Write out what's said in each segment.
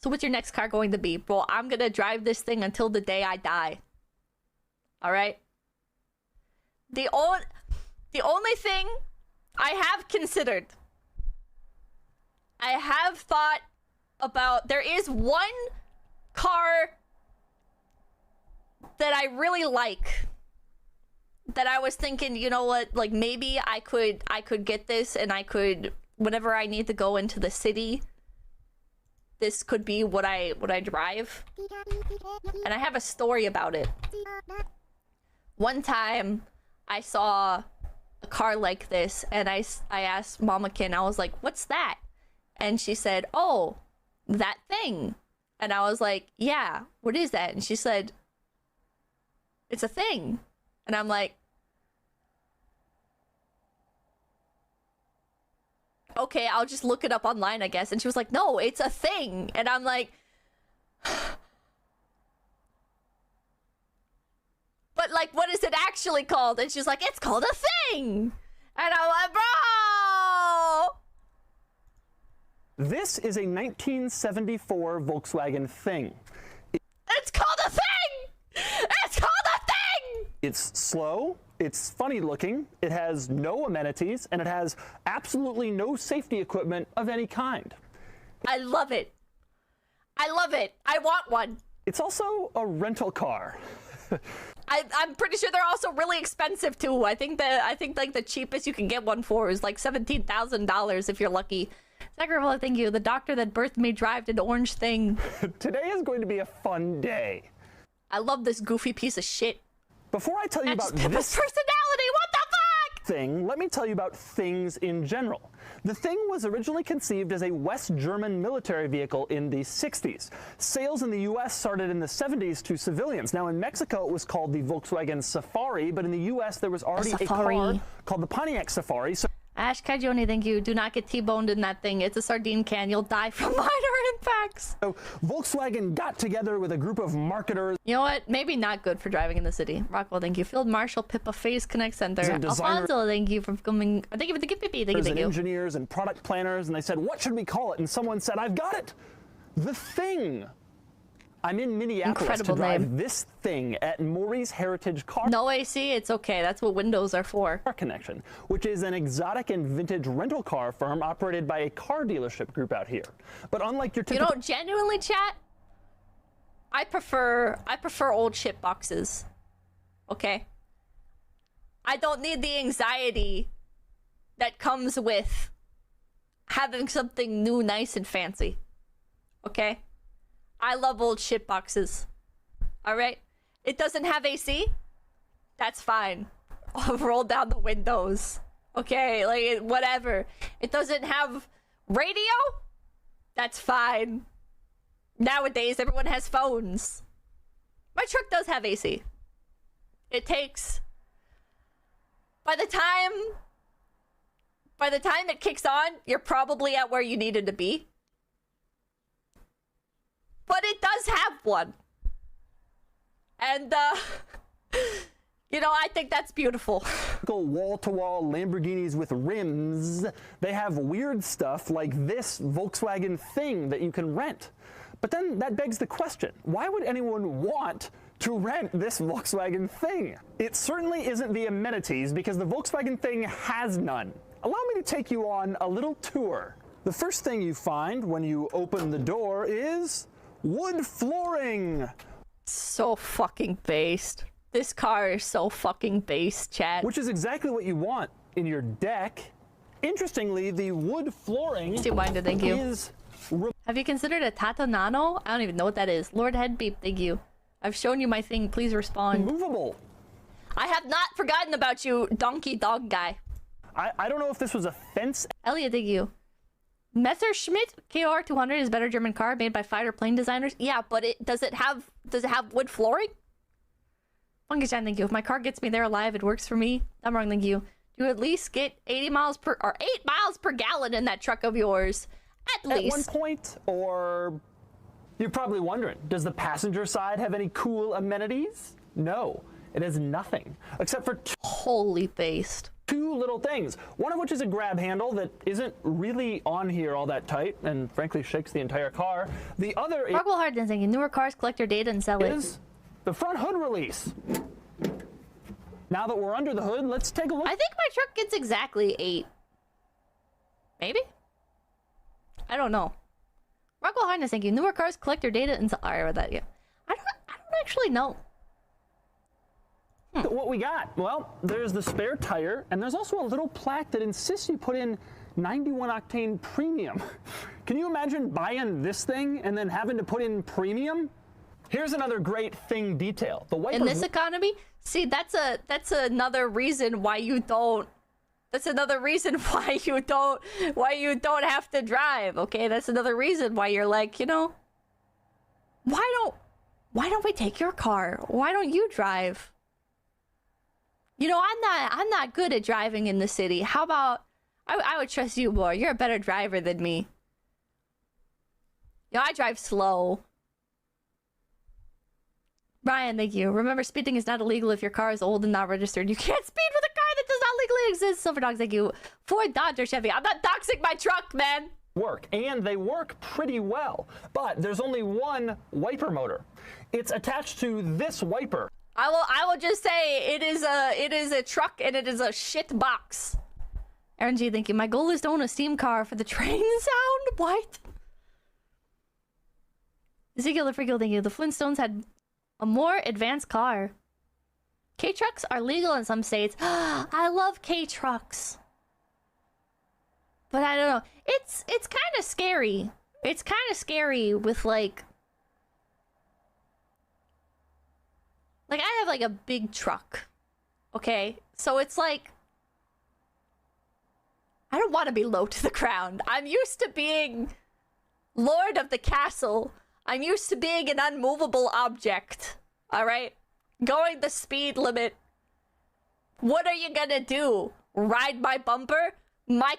So what's your next car going to be? Bro, I'm gonna drive this thing until the day I die. Alright? The only thing I have considered, I have thought about, there is one car that I really like, that I was thinking, you know what, like maybe I could get this, and I could, whenever I need to go into the city, this could be what I drive. And I have a story about it. One time I saw a car like this, and I asked Mamakin, I was like, what's that? And she said, oh, that thing. And I was like, yeah, what is that? And she said, it's a thing. And I'm like, okay, I'll just look it up online, I guess. And she was like, no, it's a thing. And I'm like, but like, what is it actually called? And she's like, it's called a thing. And I'm like, bro. This is a 1974 Volkswagen Thing. It's called a thing! It's called a thing! It's slow, it's funny looking, it has no amenities, and it has absolutely no safety equipment of any kind. I love it. I love it. I want one. It's also a rental car. I'm pretty sure they're also really expensive too. I think like the cheapest you can get one for is like $17,000 if you're lucky. Sacrifice, thank you. The doctor that birthed me drove an orange thing. Today is going to be a fun day. I love this goofy piece of shit. Before I tell you about this personality, what the fuck? thing, let me tell you about things in general. The Thing was originally conceived as a West German military vehicle in the 60s. Sales in the US started in the 70s to civilians. Now in Mexico it was called the Volkswagen Safari, but in the US there was already a car called the Pontiac Safari. So Ash Kajoni, thank you. Do not get T-boned in that thing. It's a sardine can. You'll die from minor impacts. So Volkswagen got together with a group of marketers. You know what? Maybe not good for driving in the city. Rockwell, thank you. Field Marshal, Pippa, Face Connect Center. Alfonso, thank you for coming. Thank you for the gift, Pippi. Thank you. Engineers and product planners, and they said, what should we call it? And someone said, I've got it. The Thing. I'm in Minneapolis to drive this thing at Maury's Heritage Car. No AC, it's okay. That's what windows are for. Car Connection, which is an exotic and vintage rental car firm operated by a car dealership group out here. But unlike your typical... You know, genuinely, chat, I prefer old shit boxes. Okay? I don't need the anxiety that comes with having something new, nice, and fancy. Okay? I love old shit boxes. Alright? It doesn't have AC? That's fine. I'll roll down the windows. Okay, like, whatever. It doesn't have radio? That's fine. Nowadays, everyone has phones. My truck does have AC. It takes... By the time it kicks on, you're probably at where you needed to be. But it does have one. And, you know, I think that's beautiful. Wall-to-wall Lamborghinis with rims. They have weird stuff like this Volkswagen Thing that you can rent. But then that begs the question, why would anyone want to rent this Volkswagen Thing? It certainly isn't the amenities, because the Volkswagen Thing has none. Allow me to take you on a little tour. The first thing you find when you open the door is wood flooring. So fucking based. This car is so fucking based, chat. Which is exactly what you want in your deck. Interestingly, the wood flooring thank you. is... Have you considered a Tata Nano? I don't even know what that is. Lord Headbeep, thank you. I've shown you my thing. Please respond. Movable. I have not forgotten about you, donkey dog guy. I don't know if this was a fence. Elliot, thank you. Messerschmitt KOR 200 is a better German car made by fighter plane designers. Yeah, but does it have wood flooring? Funky-chan, thank you. If my car gets me there alive, it works for me. I'm wrong, thank you. You at least get 80 miles per or 8 miles per gallon in that truck of yours. At least. At one point, or you're probably wondering, does the passenger side have any cool amenities? No, it has nothing except for holy based. two little things, one of which is a grab handle that isn't really on here all that tight and frankly shakes the entire car. The other Rockwell Hardin thinking newer cars collect your data and sell it. is the front hood release. Now that we're under the hood, let's take a look. I think my truck gets exactly 8. Maybe? I don't know. Rockwell Hardin thinking newer cars collect your data and sell. I read that, yeah. I don't actually know. What we got? Well, there's the spare tire, and there's also a little plaque that insists you put in 91 octane premium. Can you imagine buying this thing and then having to put in premium? Here's another great thing detail. The wipers. In this economy, see, that's another reason why you don't. That's another reason why you don't have to drive. Okay, that's another reason why you're like, you know, why don't we take your car? Why don't you drive? You know, I'm not good at driving in the city. How about I would trust you more. You're a better driver than me. You know, I drive slow. Brian, thank you. Remember, speeding is not illegal if your car is old and not registered. You can't speed with a car that does not legally exist. Silver Dogs, thank you. Ford, Dodge, or Chevy. I'm not doxing my truck, man. Work, and they work pretty well. But there's only one wiper motor. It's attached to this wiper. I will just say it is a truck and it is a shit box. Aaron G, thank you. My goal is to own a steam car for the train sound. What? Ezekiel the Freakill, thank you. The Flintstones had a more advanced car. K-trucks are legal in some states. I love K-trucks. But I don't know. It's kind of scary. It's kind of scary with like I have like a big truck. Okay? So it's like I don't want to be low to the ground. I'm used to being Lord of the Castle. I'm used to being an unmovable object. All right? Going the speed limit. What are you gonna do? Ride my bumper? My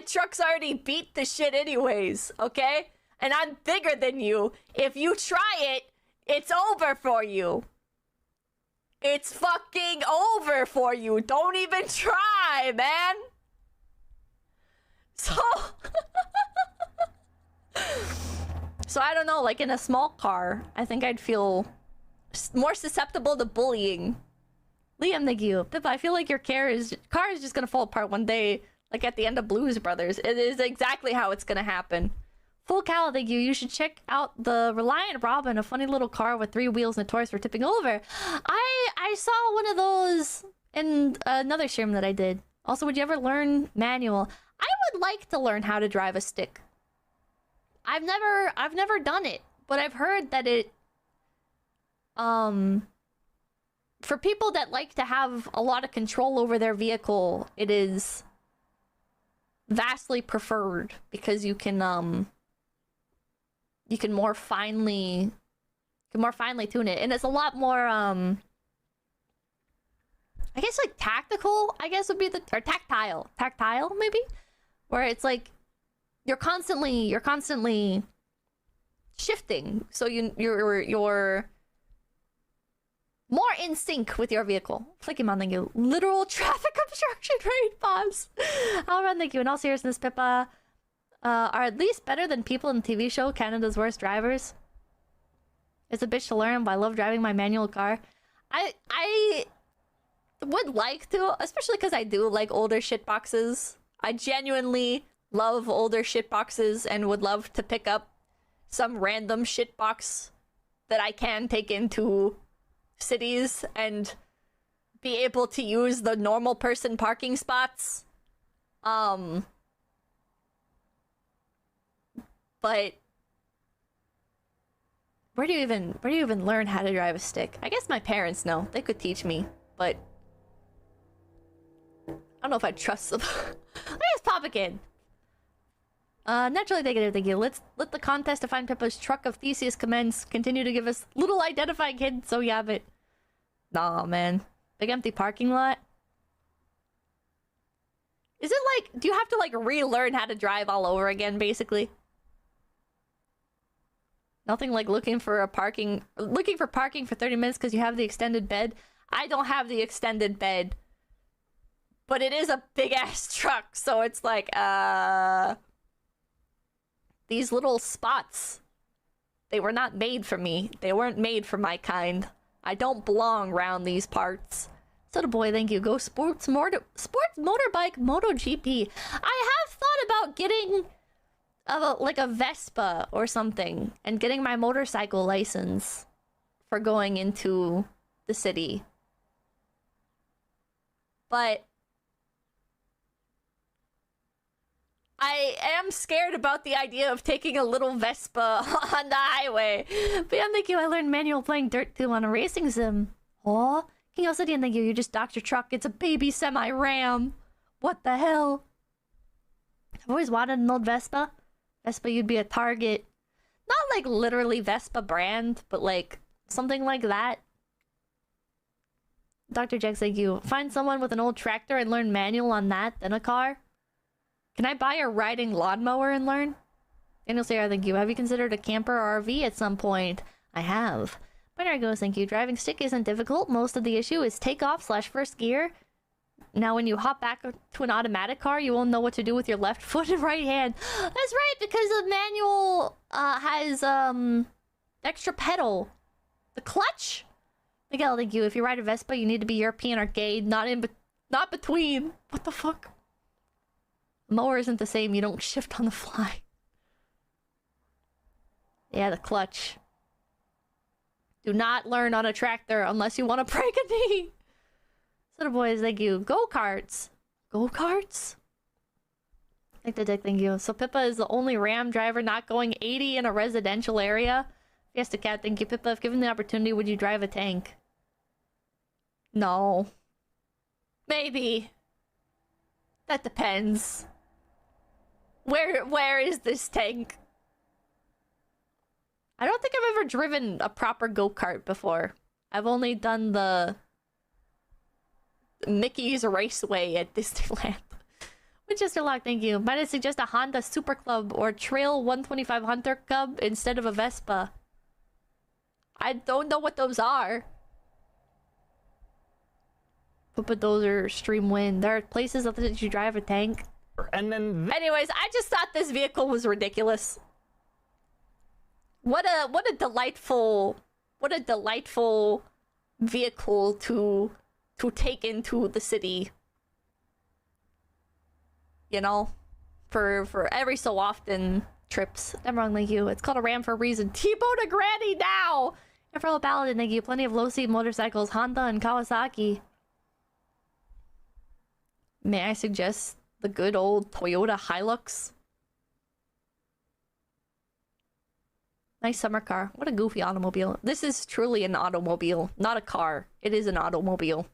truck's already beat the shit anyways, okay? And I'm bigger than you. If you try it, it's over for you. It's fucking over for you. Don't even try, man. So... So I don't know, like in a small car, I think I'd feel more susceptible to bullying. Liam, thank you. Pippa, I feel like your car is just gonna fall apart one day, like at the end of Blues Brothers. It is exactly how it's gonna happen. Full Cal, thank you. You should check out the Reliant Robin, a funny little car with 3 wheels notorious for tipping over. I saw one of those in another stream that I did. Also, would you ever learn manual? I would like to learn how to drive a stick. I've never done it, but I've heard that it for people that like to have a lot of control over their vehicle, it is vastly preferred because you can more finely tune it, and it's a lot more I guess like tactical, I guess would be or tactile maybe, where it's like you're constantly shifting, so you're more in sync with your vehicle. Flicking on, thank you. Literal traffic obstruction rate bombs. I'll run, thank you. In all seriousness, Pippa, are at least better than people in the TV show Canada's Worst Drivers. It's a bitch to learn, but I love driving my manual car. I would like to, especially because I do like older shitboxes. I genuinely love older shitboxes and would love to pick up some random shitbox that I can take into cities and be able to use the normal person parking spots. But where do you even learn how to drive a stick? I guess my parents know. They could teach me, but I don't know if I'd trust them. Let's pop again. Naturally negative, thank you. Let the contest to find Pippa's truck of Theseus commence. Continue to give us little identifying hints, so yeah, but... Nah, man. Big empty parking lot? Is it like... Do you have to, like, relearn how to drive all over again, basically? Nothing like looking for parking for 30 minutes because you have the extended bed. I don't have the extended bed. But it is a big ass truck, so it's like, these little spots, they were not made for me. They weren't made for my kind. I don't belong around these parts. So the boy, thank you. Go sports motorbike MotoGP. I have thought about getting like a Vespa or something and getting my motorcycle license for going into the city. But I am scared about the idea of taking a little Vespa on the highway. But yeah, thank you. I learned manual playing Dirt 2 on a racing sim. Oh, King Elsidian, thank you. You just docked your truck. It's a baby semi-ram. What the hell? I've always wanted an old Vespa. Vespa, you'd be a target. Not like literally Vespa brand, but like something like that. Dr. Jax, thank you. Find someone with an old tractor and learn manual on that, then a car. Can I buy a riding lawnmower and learn? Daniel Sarah, thank you. Have you considered a camper or RV at some point? I have. Binary goes, thank you. Driving stick isn't difficult. Most of the issue is takeoff/first gear. Now, when you hop back to an automatic car, you won't know what to do with your left foot and right hand. That's right, because the manual has extra pedal. The clutch? Miguel, thank you. If you ride a Vespa, you need to be European arcade, not between. What the fuck? The mower isn't the same. You don't shift on the fly. Yeah, the clutch. Do not learn on a tractor unless you want to break a knee. So the boys, thank you. Go-karts. Go-karts? Like the dick, thank you. So Pippa is the only Ram driver not going 80 in a residential area. Fiesta Cat, thank you. Pippa, if given the opportunity, would you drive a tank? No. Maybe. That depends. Where is this tank? I don't think I've ever driven a proper go-kart before. I've only done the Mickey's Raceway at Disneyland. Winchester Lock, thank you. Might I suggest a Honda Super Club or Trail 125 Hunter Cub instead of a Vespa? I don't know what those are. But those are Stream Wind. There are places that you drive a tank. And then anyways, I just thought this vehicle was ridiculous. What a delightful vehicle to take into the city. You know, for every so often trips. I'm wrong, thank you. It's called a Ram for a reason. T-bone a granny now. Everell Paladin, thank you. Plenty of low-speed motorcycles, Honda and Kawasaki. May I suggest the good old Toyota Hilux? Nice summer car. What a goofy automobile. This is truly an automobile, not a car. It is an automobile.